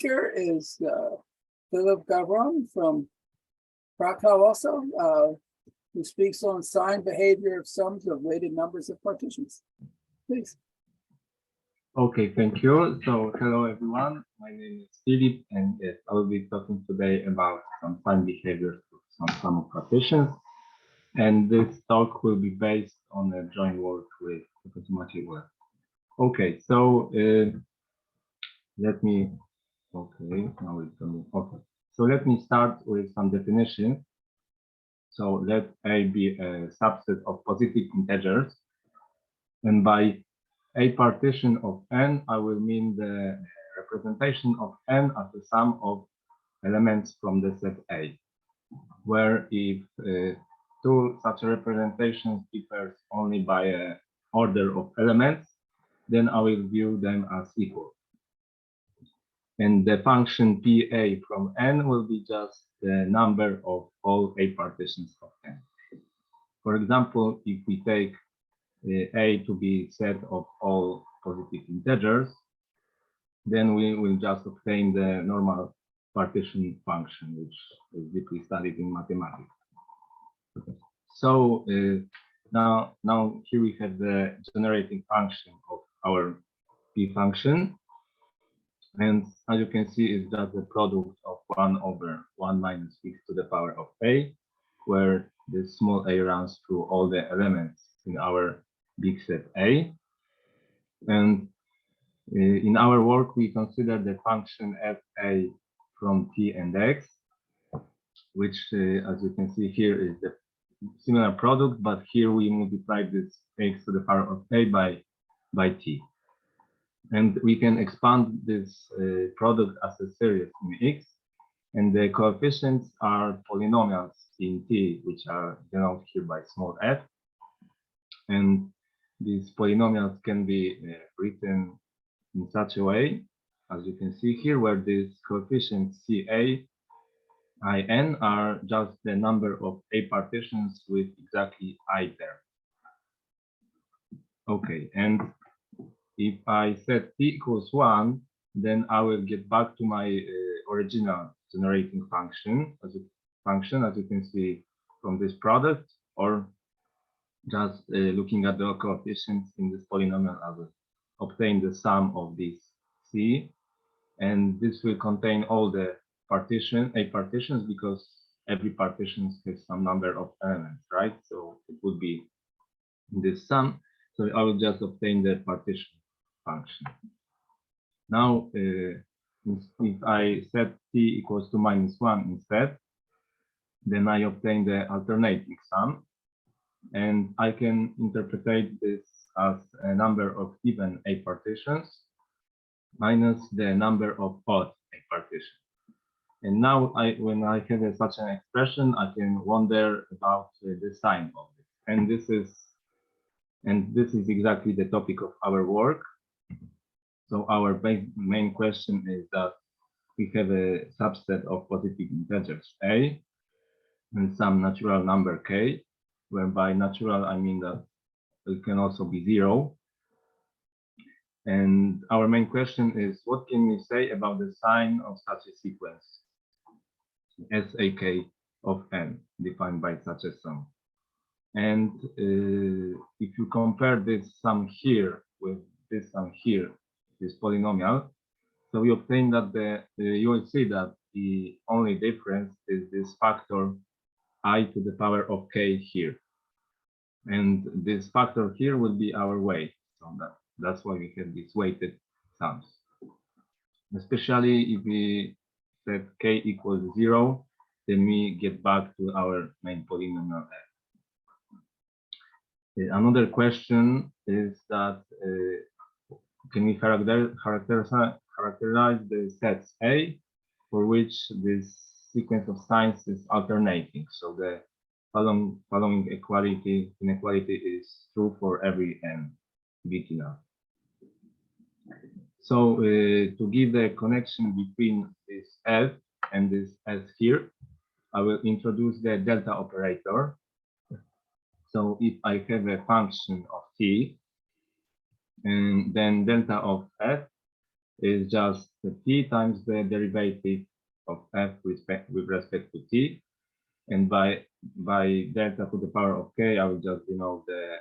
speaker is Filip Gawron from Krakow also, who speaks on sign behavior of sums of weighted numbers of partitions. Please. Okay, thank you. So hello everyone, my name is Filip, and yes, I will be talking today about some sign behaviors of some sum of partitions. And this talk will be based on a joint work with automatic work. Okay, so let me start with some definitions. So let A be a subset of positive integers, and by a partition of n, I will mean the representation of n as the sum of elements from the set A, where if two such representations differs only by an order of elements, then I will view them as equal. And the function PA from n will be just the number of all A partitions of n. For example, if we take A to be set of all positive integers, then we will just obtain the normal partition function, which is deeply studied in mathematics. So now here we have the generating function of our P function. And as you can see, it's just the product of 1 over 1 minus x to the power of A, where this small a runs through all the elements in our big set A. And in our work, we consider the function fa from t and x, which, as you can see here, is the similar product, but here we multiply this x to the power of a by t. And we can expand this product as a series in x, and the coefficients are polynomials in t, which are denoted here by small f. And these polynomials can be written in such a way, as you can see here, where these coefficients Ca, In are just the number of A partitions with exactly I there. Okay, and if I set t equals 1, then I will get back to my original generating function, as you can see from this product, or just looking at the coefficients in this polynomial, I will obtain the sum of these C, and this will contain all the A partitions, because every partition has some number of elements, right? So it would be this sum. So I will just obtain the partition function. Now, if I set t equals to -1 instead, then I obtain the alternating sum, and I can interpret this as a number of even A partitions minus the number of odd A partitions. And now, when I have such an expression, I can wonder about the sign of it. And this is exactly the topic of our work. So our main question is that we have a subset of positive integers A and some natural number K, whereby natural I mean that it can also be 0. And our main question is, what can we say about the sign of such a sequence, Sak of n, defined by such a sum? And if you compare this sum here with this sum here, this polynomial, so we obtain that you will see that the only difference is this factor I to the power of k here. And this factor here will be our weight. So that's why we have these weighted sums. Especially if we set k equals 0, then we get back to our main polynomial f. Another question is that can we characterize the sets A for which this sequence of signs is alternating? So the following inequality is true for every n big enough. So to give the connection between this f and this s here, I will introduce the delta operator. So if I have a function of t, and then delta of f, is just the t times the derivative of f with respect to t. And by delta to the power of k, I will just denote the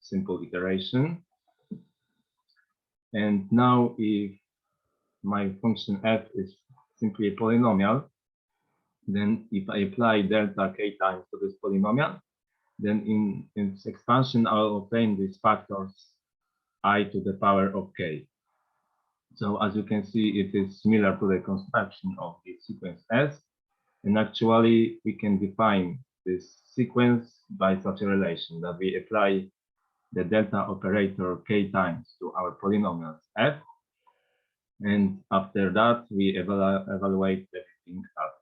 simple iteration. And now if my function f is simply a polynomial, then if I apply delta k times to this polynomial, then in its expansion, I'll obtain these factors I to the power of k. So as you can see, it is similar to the construction of the sequence S. And actually, we can define this sequence by such a relation that we apply the delta operator k times to our polynomials f. And after that, we evaluate everything at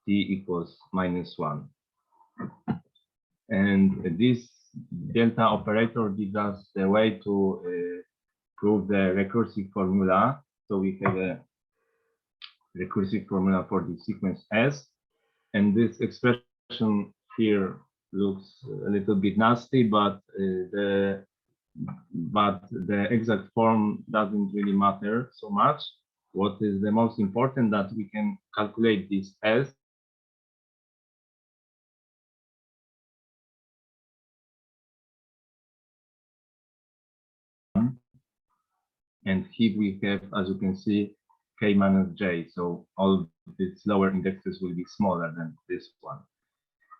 t equals -1. And this delta operator gives us the way to prove the recursive formula. So we have a recursive formula for the sequence S. And this expression here looks a little bit nasty, but the exact form doesn't really matter so much. What is the most important that we can calculate this S and here we have, as you can see, k minus j. So all these lower indexes will be smaller than this one.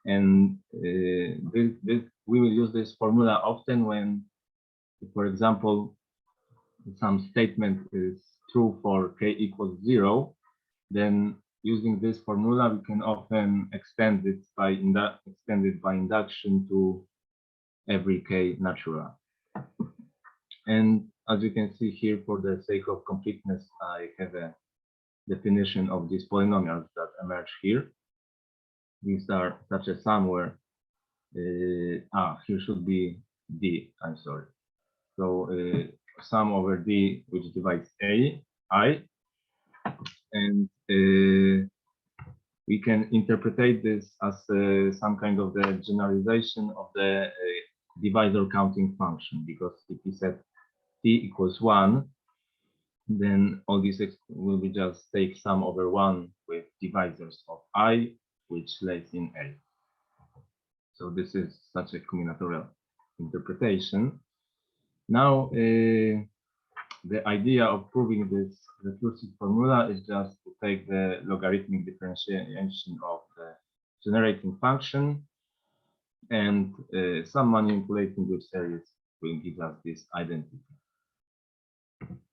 And we will use this formula often when, for example, some statement is true for k equals 0, then using this formula, we can often extend it by induction to every k natural. And as you can see here, for the sake of completeness, I have a definition of these polynomials that emerge here. These are such a sum where, here should be d, I'm sorry. So sum over d, which divides I, and we can interpret this as some kind of the generalization of the divisor counting function, because if we set t equals 1, then all these will be just take sum over 1 with divisors of I, which lays in A. So this is such a combinatorial interpretation. Now, the idea of proving this recursive formula is just to take the logarithmic differentiation of the generating function, and some manipulating with series will give us this identity.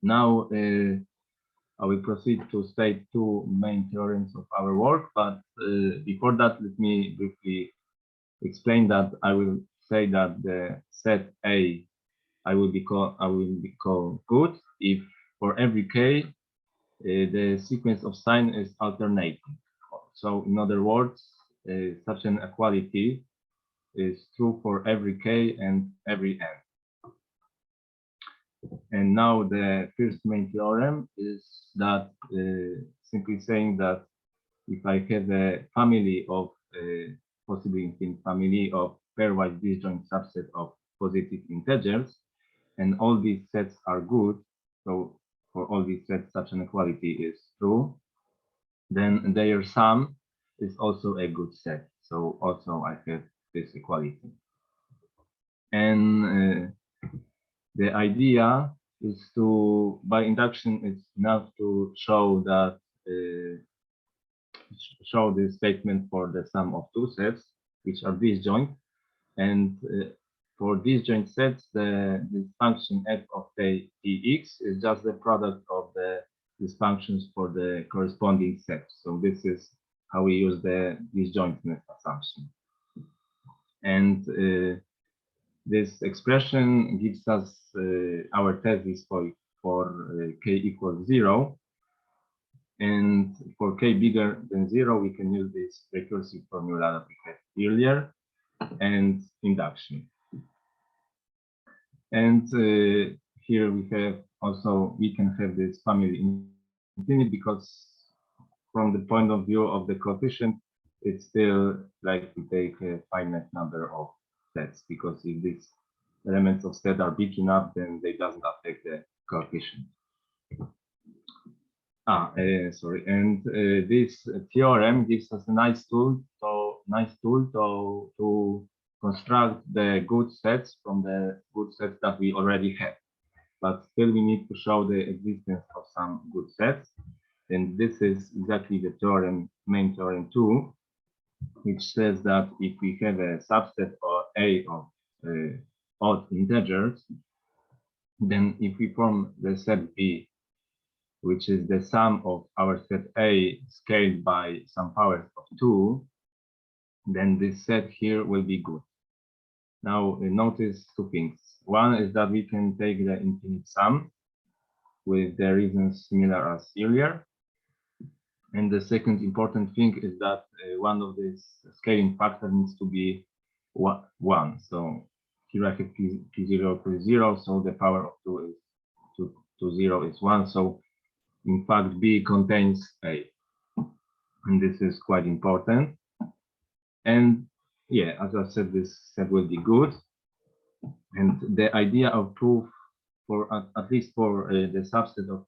Now, I will proceed to state two main theorems of our work, but before that, let me briefly explain that I will say that the set A I will be called good if for every k the sequence of sign is alternating. So in other words, such an equality is true for every k and every n. And now the first main theorem is that simply saying that if I have a family of possibly infinite family of pairwise disjoint subset of positive integers, and all these sets are good, so for all these sets such an equality is true, then their sum is also a good set. So also I have this equality. And the idea is to, by induction, it's enough to show that show this statement for the sum of two sets which are disjoint, and for disjoint sets, this function f of tx is just the product of these functions for the corresponding sets. So this is how we use the disjointness assumption. And this expression gives us our thesis for k equals 0. And for k bigger than 0, we can use this recursive formula that we had earlier and induction. And here we have also, we can have this family infinite, because from the point of view of the coefficient, it's still like to take a finite number of sets, because if these elements of set are big enough, then they doesn't affect the coefficient. Sorry, and this theorem gives us a nice tool to construct the good sets from the good sets that we already have. But still, we need to show the existence of some good sets, and this is exactly the theorem, main theorem 2, which says that if we have a subset or A of odd integers, then if we form the set B, which is the sum of our set A scaled by some powers of 2, then this set here will be good. Now notice two things. One is that we can take the infinite sum with the reasons similar as earlier. And the second important thing is that one of these scaling factor needs to be 1. So here I have p0 equals 0, so the power of 2 is 0 is 1. So in fact, B contains A, and this is quite important. And yeah, as I said, this set will be good. And the idea of proof for at least for the subset of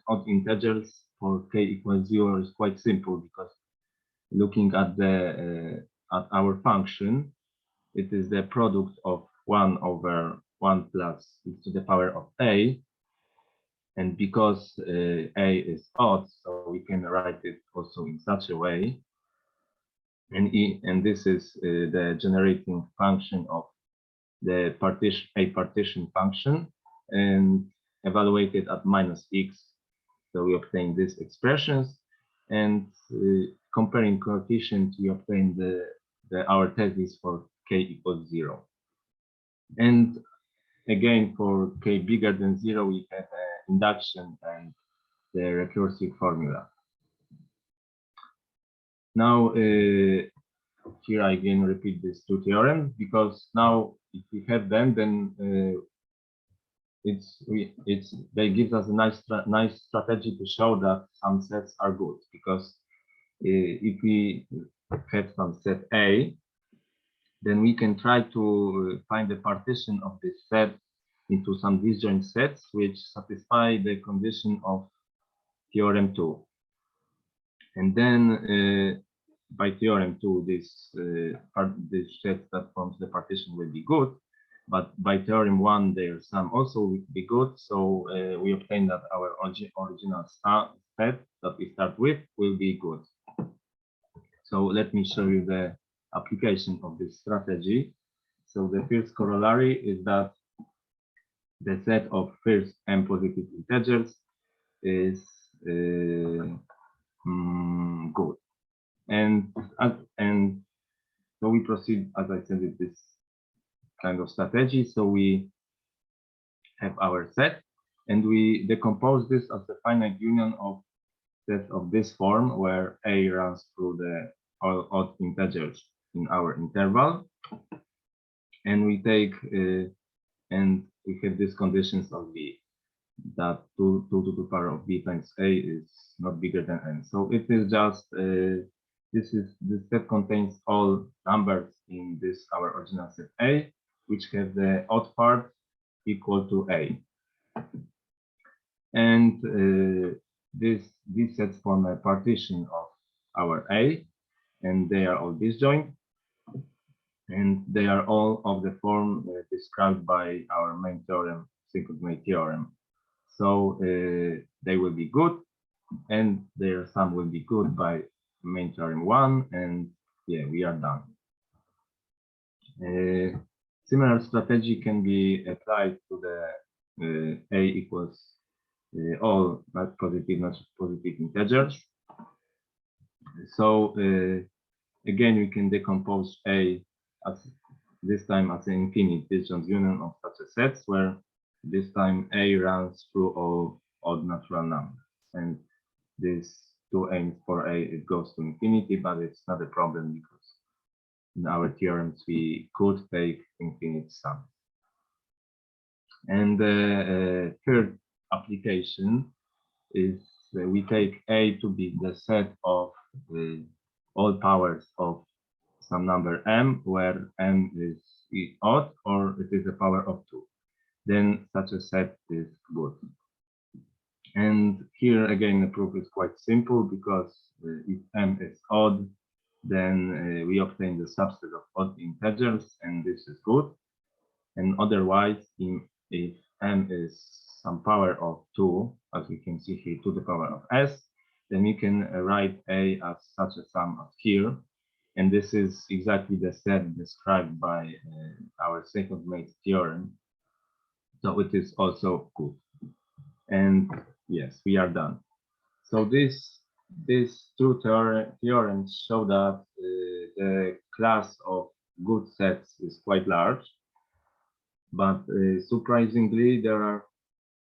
odd integers for k equals 0 is quite simple, because looking at the at our function, it is the product of 1 over 1 plus e to the power of A. And because A is odd, so we can write it also in such a way. And this is the generating function of the A-partition function, and evaluated at -x. So we obtain these expressions, and comparing coefficients, we obtain our thesis for k equals 0. And again, for k bigger than 0, we have induction and the recursive formula. Now, here I again repeat these two theorems, because now if we have them, then they give us a nice strategy to show that some sets are good. Because if we have some set A, then we can try to find the partition of this set into some disjoint sets which satisfy the condition of theorem 2. And then by theorem 2, this set that forms the partition will be good. But by theorem 1, their sum also will be good. So we obtain that our original set that we start with will be good. So let me show you the application of this strategy. So the first corollary is that the set of first m positive integers is good. And so we proceed, as I said, with this kind of strategy. So we have our set, and we decompose this as the finite union of sets of this form, where A runs through the all odd integers in our interval. And we take, and we have these conditions of B, that 2 to the power of B times A is not bigger than n. So it is just, this set contains all numbers in this our original set A, which have the odd part equal to A. And these sets form a partition of our A, and they are all disjoint, and they are all of the form described by our main theorem, second theorem. So they will be good, and their sum will be good by main theorem 1, and yeah, we are done. Similar strategy can be applied to the A equals all not positive integers. So again, we can decompose A as this time as an infinite disjoint union of such a sets, where this time A runs through all odd natural numbers, and this 2 aims for A, it goes to infinity, but it's not a problem because in our theorems we could take infinite sums. And the third application is we take A to be the set of all powers of some number m, where m is odd or it is a power of 2. Then such a set is good. And here again, the proof is quite simple because if m is odd, then we obtain the subset of odd integers, and this is good. And otherwise, if m is some power of 2, as we can see here, to the power of s, then we can write a as such a sum as here. And this is exactly the set described by our second-mate theorem. So it is also good. And yes, we are done. So these two theorems show that the class of good sets is quite large, but surprisingly, there are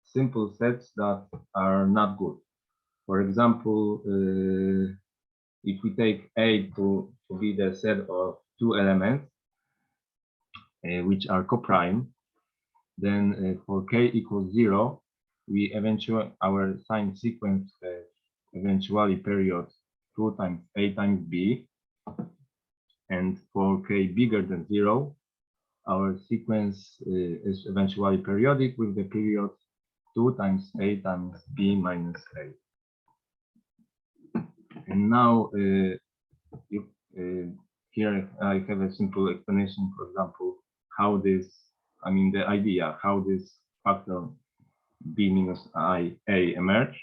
simple sets that are not good. For example, if we take A to be the set of two elements, which are coprime, then for k equals 0, we eventually, our sign sequence eventually period 2 times A times B. And for k bigger than 0, our sequence is eventually periodic with the period 2 times A times B minus A. And now here I have a simple explanation, for example, how this, I mean the idea, how this factor B minus A emerge.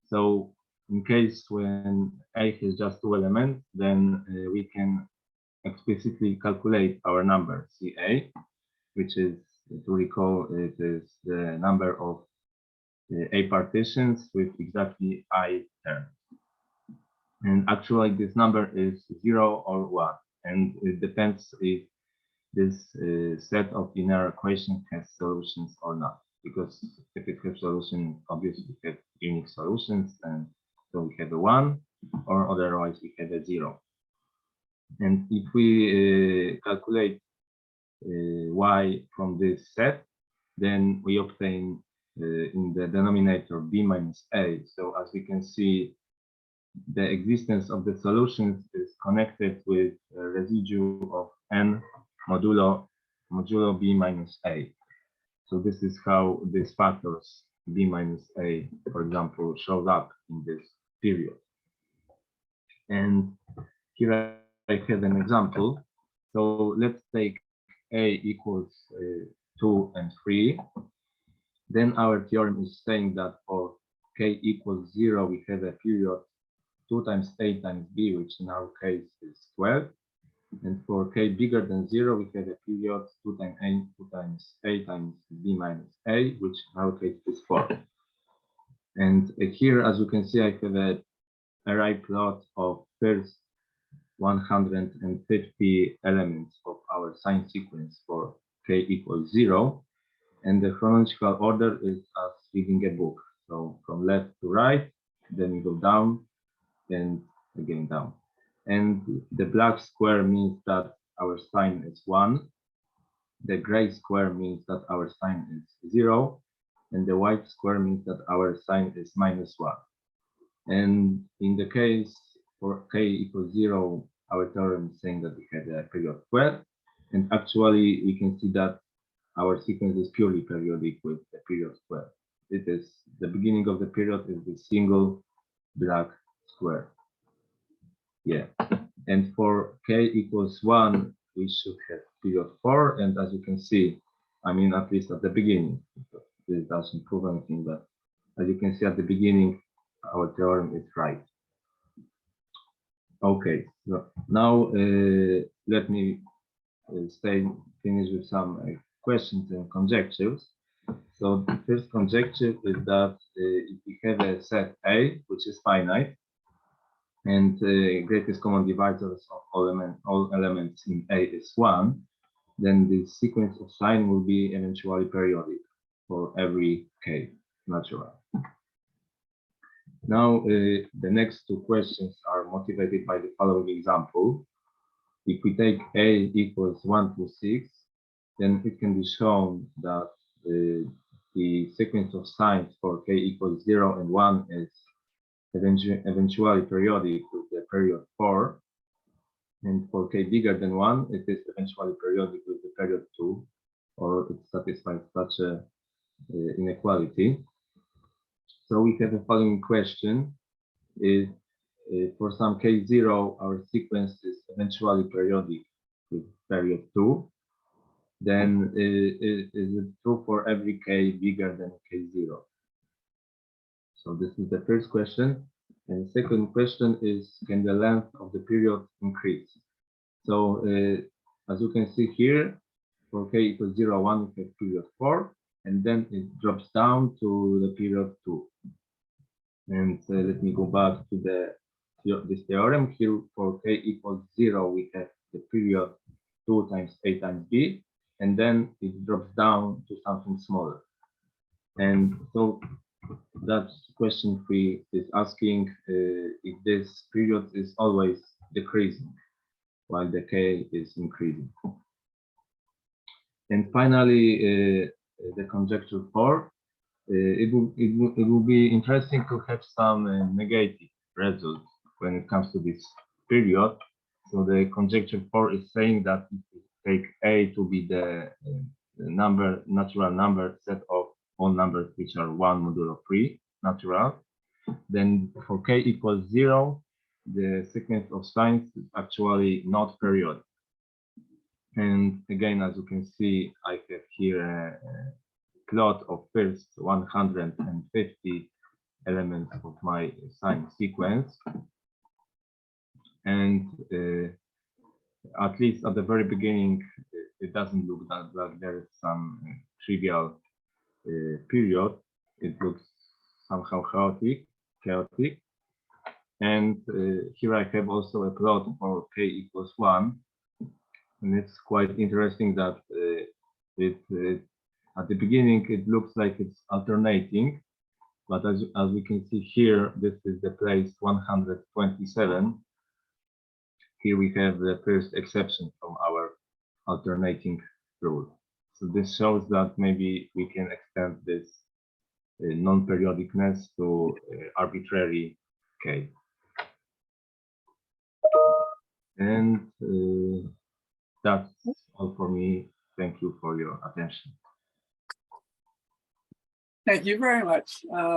So in case when A has just two elements, then we can explicitly calculate our number CA, which is, to recall, it is the number of A-partitions with exactly I terms. And actually this number is 0 or 1, and it depends if this set of linear equations has solutions or not. Because if it has solution, obviously we have unique solutions, and so we have a 1, or otherwise we have a 0. And if we calculate y from this set, then we obtain in the denominator b minus a. So as we can see, the existence of the solutions is connected with a residue of n modulo b minus a. So this is how these factors b minus a, for example, shows up in this period. And here I have an example. So let's take a equals 2 and 3. Then our theorem is saying that for k equals 0, we have a period 2 times a times b, which in our case is 12. And for k bigger than 0, we have a period 2 times a times b minus a, which in our case is 4. And here, as you can see, I have a array plot of first 150 elements of our sign sequence for k equals 0. And the chronological order is as reading a book. So from left to right, then we go down and again down. And the black square means that our sign is 1. The gray square means that our sign is 0. And the white square means that our sign is minus 1. And in the case for k equals 0, our theorem is saying that we had a period 12. And actually, we can see that our sequence is purely periodic with the period 12. It is the beginning of the period is the single black square. Yeah. And for k equals 1, we should have period 4. And as you can see, I mean, at least at the beginning, this doesn't prove anything, but as you can see at the beginning, our theorem is right. Okay, so now let me finish with some questions and conjectures. So the first conjecture is that if we have a set A, which is finite, and greatest common divisors of all elements in A is 1, then the sequence of sign will be eventually periodic for every k natural. Now, the next two questions are motivated by the following example. If we take A equals 1 to 6, then it can be shown that the sequence of signs for k equals 0 and 1 is eventually periodic with the period 4. And for k bigger than 1, it is eventually periodic with the period 2, or it satisfies such a inequality. So we have the following question: is for some k0, our sequence is eventually periodic with period 2. Then is it true for every k bigger than k0? So this is the first question. And the second question is, can the length of the period increase? So as you can see here, for k equals 0, 1, we have period 4, and then it drops down to the period 2. And let me go back to this theorem. Here for k equals 0, we have the period 2 times a times b, and then it drops down to something smaller. And so that question 3 is asking if this period is always decreasing while the k is increasing. And finally, the conjecture 4. It will be interesting to have some negative results when it comes to this period. So the conjecture 4 is saying that if we take a to be the natural number set of all numbers which are 1 modulo 3 natural, then for k equals 0, the sequence of signs is actually not periodic. And again, as you can see, I have here a plot of first 150 elements of my sign sequence. And at least at the very beginning, it doesn't look like there is some trivial period. It looks somehow chaotic. And here I have also a plot for k equals 1. And it's quite interesting that at the beginning, it looks like it's alternating, but as we can see here, this is the place 127. Here we have the first exception from our alternating rule. So this shows that maybe we can extend this non-periodicness to arbitrary k. And that's all for me. Thank you for your attention. Thank you very much.